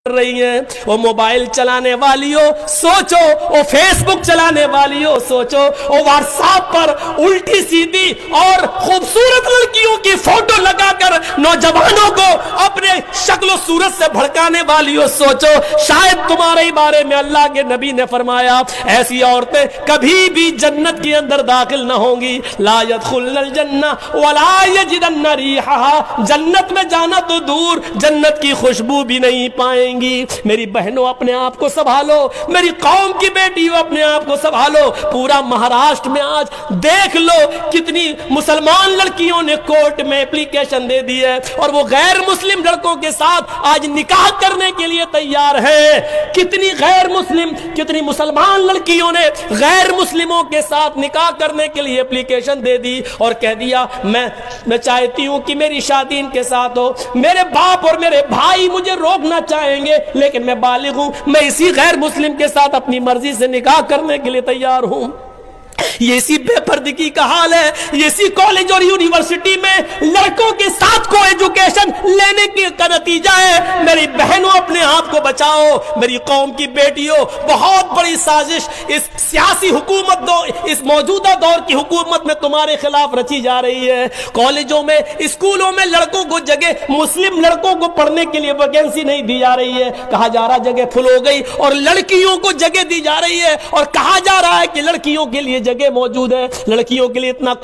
رہی ہیں. وہ موبائل چلانے والیوں سوچو, وہ فیس بک چلانے والیوں سوچو, وہ واٹس ایپ پر الٹی سیدھی اور خوبصورت لڑکیوں کی فوٹو لگا کر نوجوانوں کو اپنے شکل و صورت سے بھڑکانے والیوں سوچو, شاید تمہارے بارے میں اللہ کے نبی نے فرمایا ایسی عورتیں کبھی بھی جنت کے اندر داخل نہ ہوں گی. لا يدخلن الجنہ ولا یجدن ریحها, جنت میں جانا تو دور جنت کی خوشبو بھی نہیں پائیں گی. میری بہنوں اپنے آپ کو سنبھالو, میری قوم کی بیٹیوں اپنے آپ کو سنبھالو. پورا مہاراشٹر میں آج دیکھ لو کتنی مسلمان لڑکیوں نے کورٹ میں اپلیکیشن دے دی ہے اور وہ غیر مسلم لڑکوں کے ساتھ آج نکاح کرنے کے لیے تیار ہے. کتنی غیر مسلم, کتنی مسلمان لڑکیوں نے غیر مسلموں کے ساتھ نکاح کرنے کے لیے اپلیکیشن دے دی اور کہہ دیا میں چاہتی ہوں کہ میری شادی ان کے ساتھ ہو. میرے باپ اور میرے بھائی مجھے روکنا چاہیں گے لیکن میں بالغ ہوں, میں اسی غیر مسلم کے ساتھ اپنی مرضی سے نکاح کرنے کے لیے تیار ہوں. یہ اسی بے پردگی کا حال ہے. یہ اسی کالج اور یونیورسٹی میں لڑکوں کے ساتھ کو ایجوکیشن لینے کا نتیجہ ہے. میری بہنوں اپنے آپ کو بچاؤ, میری قوم کی بیٹیوں, بہت بڑی سازش اس سیاسی حکومت اس موجودہ دور کی حکومت میں تمہارے خلاف رچی جا رہی ہے. کالجوں میں, اسکولوں میں لڑکوں کو جگہ, مسلم لڑکوں کو پڑھنے کے لیے ویکینسی نہیں دی جا رہی ہے. کہا جا رہا جگہ فل ہو گئی, اور لڑکیوں کو جگہ دی جا رہی ہے اور کہا جا رہا ہے کہ لڑکیوں کے لیے جگہ موجود ہے. لڑکیوں کے لیے اتنا